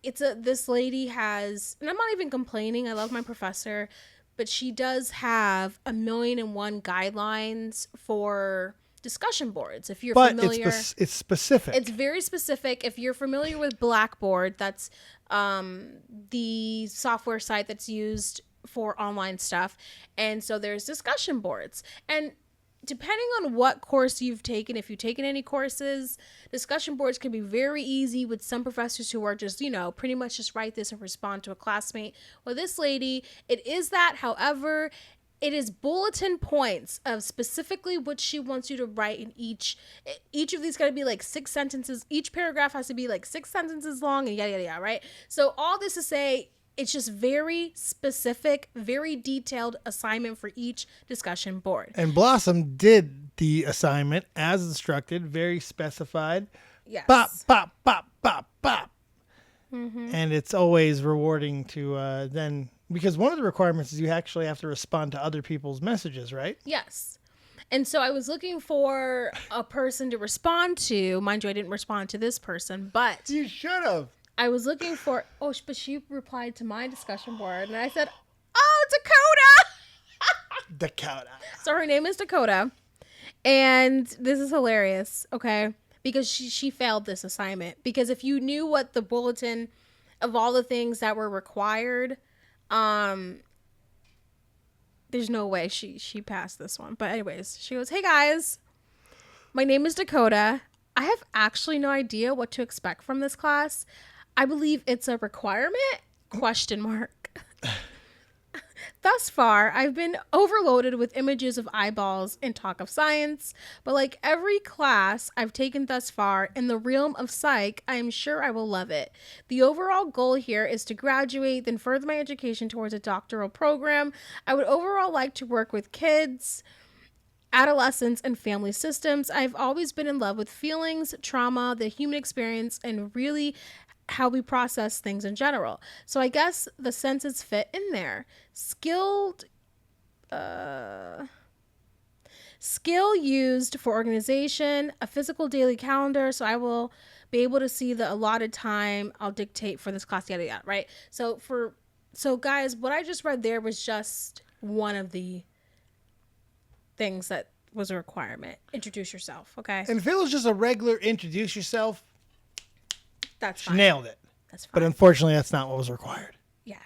[SPEAKER 1] this lady has, and I'm not even complaining. I love my professor, but she does have 1,000,001 guidelines for discussion boards. If you're familiar,
[SPEAKER 2] it's specific.
[SPEAKER 1] it's very specific. If you're familiar with Blackboard, that's the software site that's used for online stuff. And so there's discussion boards. And depending on what course you've taken, if you've taken any courses, discussion boards can be very easy with some professors who are just, pretty much just write this and respond to a classmate. Well, this lady, it is that. However, it is bulletin points of specifically what she wants you to write in each of these got to be like 6 sentences. Each paragraph has to be like 6 sentences long and yada, yada, yada, right? So all this to say, it's just very specific, very detailed assignment for each discussion board.
[SPEAKER 2] And Blossom did the assignment as instructed, very specified.
[SPEAKER 1] Yes.
[SPEAKER 2] Bop, bop, bop, bop, bop. Mm-hmm. And it's always rewarding to then, because one of the requirements is you actually have to respond to other people's messages, right?
[SPEAKER 1] Yes. And so I was looking for a person to respond to. Mind you, I didn't respond to this person, but
[SPEAKER 2] You should have.
[SPEAKER 1] I was looking for, but she replied to my discussion board, and I said, oh, Dakota!
[SPEAKER 2] Dakota.
[SPEAKER 1] So her name is Dakota, and this is hilarious, okay? Because she failed this assignment. Because if you knew what the bulletin of all the things that were required, there's no way she passed this one. But anyways, she goes, hey guys, my name is Dakota. I have actually no idea what to expect from this class. I believe it's a requirement? ? Thus far, I've been overloaded with images of eyeballs and talk of science, but like every class I've taken thus far in the realm of psych, I am sure I will love it. The overall goal here is to graduate, then further my education towards a doctoral program. I would overall like to work with kids, adolescents, and family systems. I've always been in love with feelings, trauma, the human experience, and really how we process things in general. So I guess the senses fit in there. Skill used for organization, a physical daily calendar, so I will be able to see the allotted time I'll dictate for this class, yada yada, right? So guys, what I just read there was just one of the things that was a requirement. Introduce yourself, okay?
[SPEAKER 2] And if it was just a regular introduce yourself,
[SPEAKER 1] that's
[SPEAKER 2] she
[SPEAKER 1] fine.
[SPEAKER 2] nailed it.
[SPEAKER 1] That's fine.
[SPEAKER 2] But unfortunately, that's not what was required.
[SPEAKER 1] Yeah.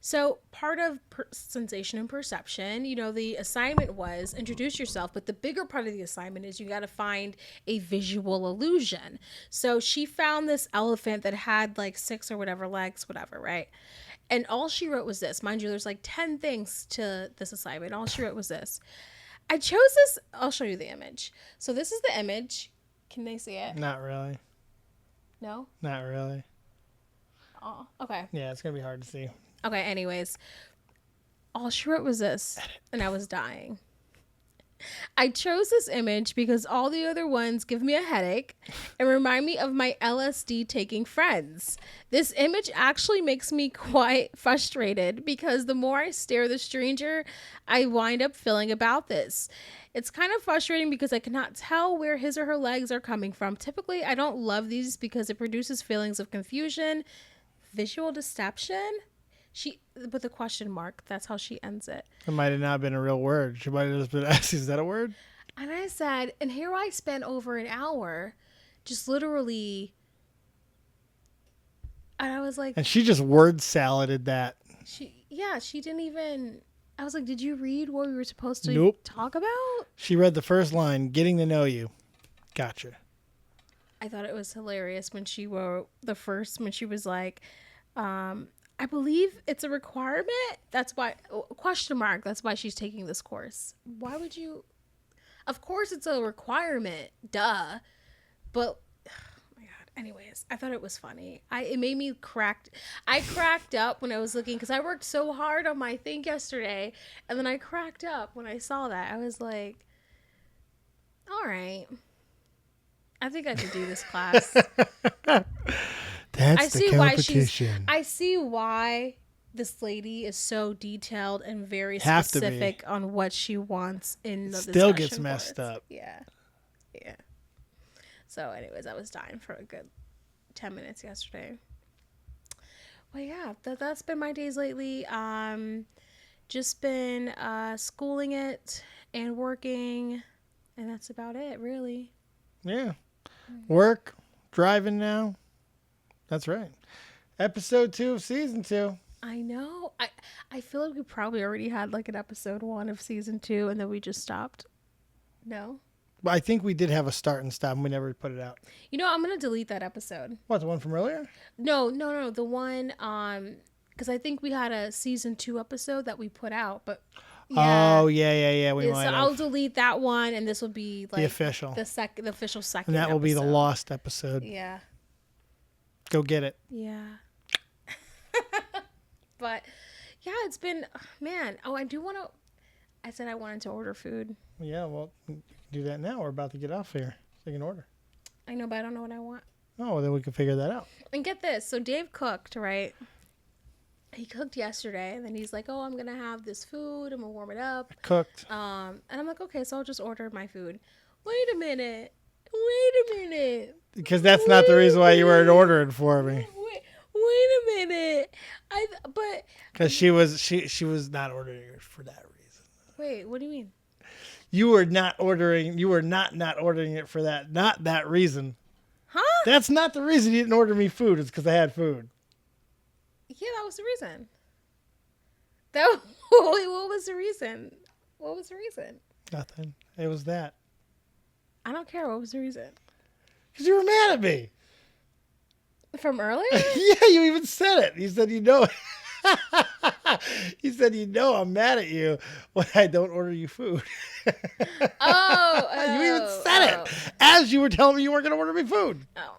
[SPEAKER 1] So part of sensation and perception, the assignment was introduce yourself, but the bigger part of the assignment is you got to find a visual illusion. So she found this elephant that had like 6 or whatever legs, whatever, right? And all she wrote was this. Mind you, there's like 10 things to this assignment. All she wrote was this. I chose this. I'll show you the image. So this is the image. Can they see it?
[SPEAKER 2] Not really.
[SPEAKER 1] No?
[SPEAKER 2] Not really.
[SPEAKER 1] Oh, okay.
[SPEAKER 2] Yeah, it's going to be hard to see.
[SPEAKER 1] Okay, anyways. All she wrote was this, and I was dying. I chose this image because all the other ones give me a headache and remind me of my LSD taking friends. This image actually makes me quite frustrated because the more I stare at the stranger, I wind up feeling about this. It's kind of frustrating because I cannot tell where his or her legs are coming from. Typically, I don't love these because it produces feelings of confusion, visual deception. With a question mark, that's how she ends it.
[SPEAKER 2] It might have not been a real word. She might have just been asking, is that a word?
[SPEAKER 1] And I said, and here I spent over an hour just literally, and I was like.
[SPEAKER 2] And she just word saladed that.
[SPEAKER 1] She didn't even, I was like, did you read what we were supposed to
[SPEAKER 2] Nope.
[SPEAKER 1] talk about?
[SPEAKER 2] She read the first line, getting to know you. Gotcha.
[SPEAKER 1] I thought it was hilarious when she wrote when she was like, I believe it's a requirement. That's why, ? That's why she's taking this course. Why would you? Of course it's a requirement. Duh. But, oh my God. Anyways, I thought it was funny. It made me I cracked up when I was looking because I worked so hard on my thing yesterday. And then I cracked up when I saw that. I was like, all right. I think I could do this class.
[SPEAKER 2] That's the competition.
[SPEAKER 1] I see why this lady is so detailed and very
[SPEAKER 2] Have to be.
[SPEAKER 1] specific on what she wants in the
[SPEAKER 2] Still
[SPEAKER 1] discussion
[SPEAKER 2] gets messed
[SPEAKER 1] boards.
[SPEAKER 2] up.
[SPEAKER 1] Yeah. So, anyways, I was dying for a good 10 minutes yesterday. Well, yeah, that's been my days lately. Just been schooling it and working, and that's about it, really.
[SPEAKER 2] Yeah. Work, driving now. That's right. Episode 2 of season 2.
[SPEAKER 1] I know. I feel like we probably already had like an episode 1 of season 2, and then we just stopped. No?
[SPEAKER 2] But I think we did have a start and stop, and we never put it out.
[SPEAKER 1] You know, I'm going to delete that episode.
[SPEAKER 2] What, the one from earlier?
[SPEAKER 1] No. The one, because I think we had a season 2 episode that we put out, but yeah.
[SPEAKER 2] Oh, yeah. We
[SPEAKER 1] Yeah,
[SPEAKER 2] might
[SPEAKER 1] so
[SPEAKER 2] have.
[SPEAKER 1] I'll delete that one, and this will be like
[SPEAKER 2] The official.
[SPEAKER 1] the official second.
[SPEAKER 2] And that will be the
[SPEAKER 1] episode.
[SPEAKER 2] lost episode.
[SPEAKER 1] Yeah.
[SPEAKER 2] Go get it.
[SPEAKER 1] Yeah. But yeah, it's been, man. Oh, I do want to. I said I wanted to order food.
[SPEAKER 2] Yeah, well, do that now. We're about to get off here, so you can order.
[SPEAKER 1] I know, but I don't know what I want.
[SPEAKER 2] Oh, well, then we can figure that out.
[SPEAKER 1] And get this. So Dave cooked, right? He cooked yesterday, and then he's like, "Oh, I'm gonna have this food. I'm gonna warm it up."
[SPEAKER 2] Cooked.
[SPEAKER 1] And I'm like, "Okay, so I'll just order my food." Wait a minute.
[SPEAKER 2] Because that's not the reason why you weren't ordering for me.
[SPEAKER 1] Wait a minute.
[SPEAKER 2] Because she was not ordering it for that reason.
[SPEAKER 1] Wait, what do you mean?
[SPEAKER 2] You were not ordering it for that, not that reason.
[SPEAKER 1] Huh?
[SPEAKER 2] That's not the reason you didn't order me food. It's because I had food.
[SPEAKER 1] Yeah, that was the reason. Wait, what was the reason? What was the reason?
[SPEAKER 2] Nothing. It was that.
[SPEAKER 1] I don't care. What was the reason?
[SPEAKER 2] Because you were mad at me.
[SPEAKER 1] From earlier?
[SPEAKER 2] Yeah, you even said it. You said, he said, I'm mad at you when I don't order you food.
[SPEAKER 1] Oh.
[SPEAKER 2] You even said it as you were telling me you weren't going to order me food.
[SPEAKER 1] Oh.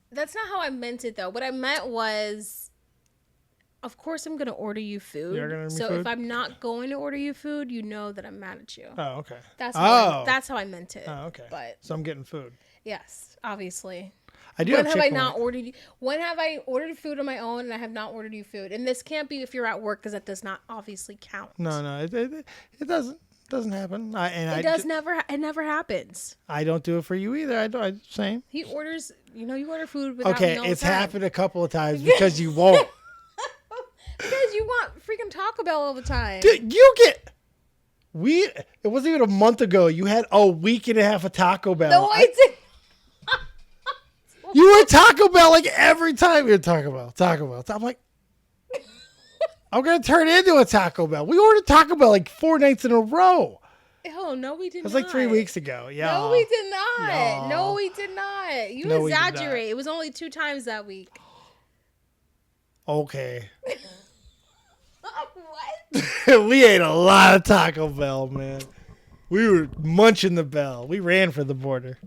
[SPEAKER 1] That's not how I meant it, though. What I meant was, of course I'm going to order you food.
[SPEAKER 2] You're gonna order me
[SPEAKER 1] so
[SPEAKER 2] food?
[SPEAKER 1] if I'm not going to order you food, you know that I'm mad at you.
[SPEAKER 2] Oh, okay.
[SPEAKER 1] That's how I meant it.
[SPEAKER 2] Oh, okay.
[SPEAKER 1] But
[SPEAKER 2] so I'm getting food.
[SPEAKER 1] yes, obviously.
[SPEAKER 2] I do
[SPEAKER 1] When
[SPEAKER 2] have
[SPEAKER 1] have I
[SPEAKER 2] Chick-fil-A.
[SPEAKER 1] not ordered you? When have I ordered food on my own and I have not ordered you food? And this can't be if you're at work because that does not obviously count.
[SPEAKER 2] No, it doesn't happen.
[SPEAKER 1] It never happens.
[SPEAKER 2] I don't do it for you either. Same.
[SPEAKER 1] He orders, you order food without
[SPEAKER 2] Okay,
[SPEAKER 1] me all the
[SPEAKER 2] it's
[SPEAKER 1] time.
[SPEAKER 2] happened a couple of times because you won't.
[SPEAKER 1] Because you want freaking Taco Bell all the time.
[SPEAKER 2] Dude, it wasn't even a month ago. You had a week and a half of Taco Bell.
[SPEAKER 1] No, I didn't.
[SPEAKER 2] You were at Taco Bell like every time you're Taco Bell. I'm like, I'm going to turn into a Taco Bell. We ordered Taco Bell like 4 nights in a row.
[SPEAKER 1] Oh, no, we did not.
[SPEAKER 2] It was like 3 weeks ago. Yeah.
[SPEAKER 1] No, we did not.
[SPEAKER 2] Yeah.
[SPEAKER 1] No, we did not. You
[SPEAKER 2] No, we did not.
[SPEAKER 1] exaggerate. It was only 2 times that week.
[SPEAKER 2] Okay.
[SPEAKER 1] What?
[SPEAKER 2] We ate a lot of Taco Bell, man. We were munching the bell. We ran for the border,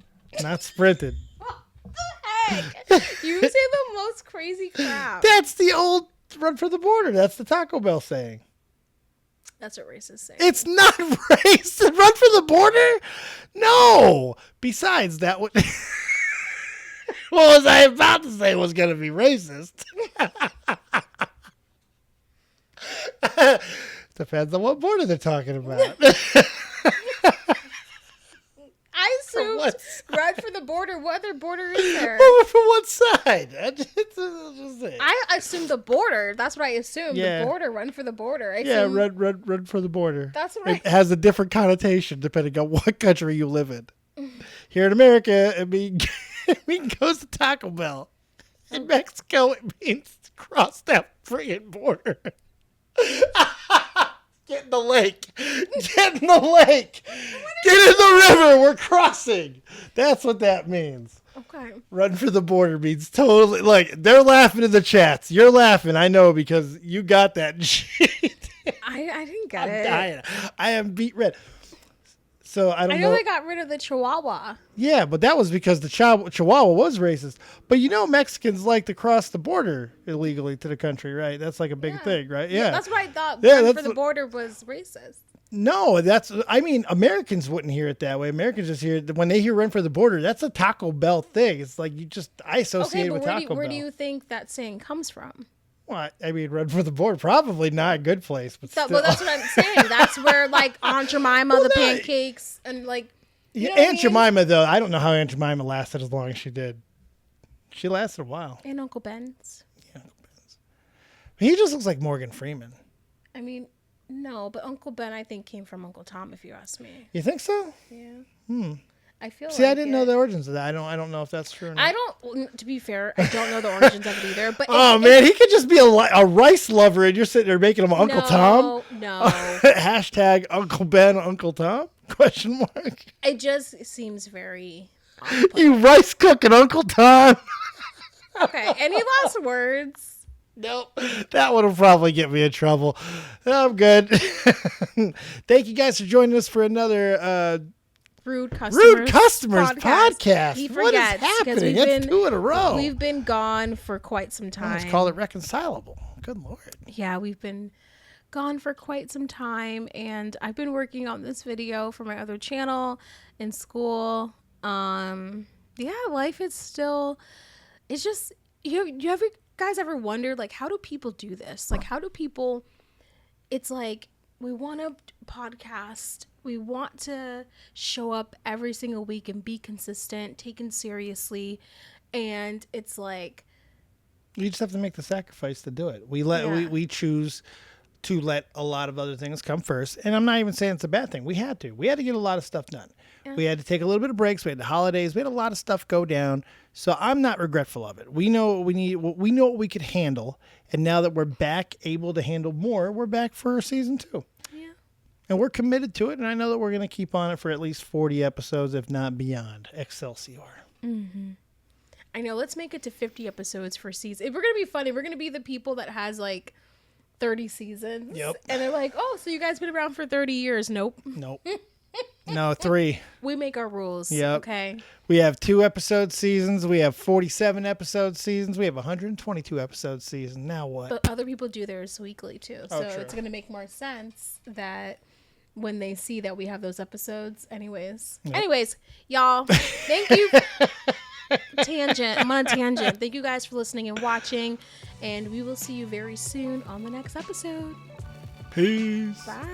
[SPEAKER 2] not sprinted.
[SPEAKER 1] What the heck? You say the most crazy crap.
[SPEAKER 2] That's the old run for the border. That's the Taco Bell saying.
[SPEAKER 1] That's what racists say.
[SPEAKER 2] It's not racist. Run for the border? No. Besides, that would... what was I about to say was going to be racist? Depends on what border they're talking about.
[SPEAKER 1] I assumed run for the border. What other border is there?
[SPEAKER 2] From what side?
[SPEAKER 1] I assumed the border. That's what I assumed.
[SPEAKER 2] Yeah.
[SPEAKER 1] The border. Run for the border.
[SPEAKER 2] Run for the border.
[SPEAKER 1] That's what
[SPEAKER 2] It has a different connotation depending on what country you live in. Here in America, it means goes to Taco Bell. In Mexico, it means cross that friggin' border. Get in the lake. Get in the lake. Get in the river. We're crossing. That's what that means.
[SPEAKER 1] Okay.
[SPEAKER 2] Run for the border means totally, like, they're laughing in the chats. You're laughing, I know, because you got that shit.
[SPEAKER 1] I didn't get
[SPEAKER 2] I'm
[SPEAKER 1] it.
[SPEAKER 2] dying. I am beat red. So I don't
[SPEAKER 1] I
[SPEAKER 2] know.
[SPEAKER 1] know they got rid of the Chihuahua.
[SPEAKER 2] Yeah, but that was because the Chihuahua was racist. But Mexicans like to cross the border illegally to the country, right? That's like a big thing, right? Yeah.
[SPEAKER 1] That's what I thought.
[SPEAKER 2] Yeah,
[SPEAKER 1] Run
[SPEAKER 2] that's
[SPEAKER 1] for the border was racist.
[SPEAKER 2] No, I mean, Americans wouldn't hear it that way. Americans just hear it when they hear run for the border. That's a Taco Bell thing. It's like I associate it with Taco Bell.
[SPEAKER 1] Where do you think that saying comes from?
[SPEAKER 2] Well, I mean, run for the border, probably not a good place, but still.
[SPEAKER 1] Well, that's what I'm saying. That's where like Aunt Jemima, the pancakes, and like.
[SPEAKER 2] Yeah, Aunt Jemima, though, I don't know how Aunt Jemima lasted as long as she did. She lasted a while.
[SPEAKER 1] And Uncle Ben's.
[SPEAKER 2] Yeah, Uncle Ben's. He just looks like Morgan Freeman.
[SPEAKER 1] I mean, no, but Uncle Ben, I think, came from Uncle Tom, if you ask me.
[SPEAKER 2] You think so?
[SPEAKER 1] Yeah. I feel.
[SPEAKER 2] See, I didn't know the origins of that. I don't know if that's true or not.
[SPEAKER 1] I don't. To be fair, I don't know the origins of it either. But
[SPEAKER 2] man, he could just be a rice lover, and you're sitting there making him Uncle Tom.
[SPEAKER 1] No.
[SPEAKER 2] Hashtag Uncle Ben, Uncle Tom? Question mark.
[SPEAKER 1] It just seems very.
[SPEAKER 2] You rice cooking Uncle Tom.
[SPEAKER 1] Okay. Any last words?
[SPEAKER 2] Nope. That would probably get me in trouble. I'm good. Thank you guys for joining us for another
[SPEAKER 1] Rude Customers
[SPEAKER 2] podcast.
[SPEAKER 1] He forgets,
[SPEAKER 2] what is happening? It's 2 in a row.
[SPEAKER 1] We've been gone for quite some time.
[SPEAKER 2] Let's call it reconcilable. Good Lord.
[SPEAKER 1] Yeah, we've been gone for quite some time, and I've been working on this video for my other channel in school. Life is still, it's just, you guys ever wondered, like, how do people do this? Like, how do people, it's like, we want to podcast, we want to show up every single week and be consistent, taken seriously, and it's like,
[SPEAKER 2] you just have to make the sacrifice to do it. We choose to let a lot of other things come first. And I'm not even saying it's a bad thing. We had to get a lot of stuff done. Yeah. We had to take a little bit of breaks. We had the holidays. We had a lot of stuff go down. So I'm not regretful of it. We know what we need. We know what we could handle. And now that we're back able to handle more, we're back for season 2. Yeah. And we're committed to it. And I know that we're going to keep on it for at least 40 episodes, if not beyond. Excelsior.
[SPEAKER 1] Mm-hmm. I know. Let's make it to 50 episodes for season. If we're going to be funny, we're going to be the people that has like 30 seasons.
[SPEAKER 2] Yep.
[SPEAKER 1] And they're like, oh, so you guys been around for 30 years. Nope.
[SPEAKER 2] No, 3.
[SPEAKER 1] We make our rules.
[SPEAKER 2] Yep.
[SPEAKER 1] Okay.
[SPEAKER 2] We have 2 episode seasons. We have 47 episode seasons. We have 122 episode seasons. Now what?
[SPEAKER 1] But other people do theirs weekly too. So
[SPEAKER 2] true.
[SPEAKER 1] It's going to make more sense that when they see that we have those episodes. Anyways, y'all, thank you. Tangent. I'm on a tangent. Thank you guys for listening and watching, and we will see you very soon on the next episode.
[SPEAKER 2] Peace.
[SPEAKER 1] Bye.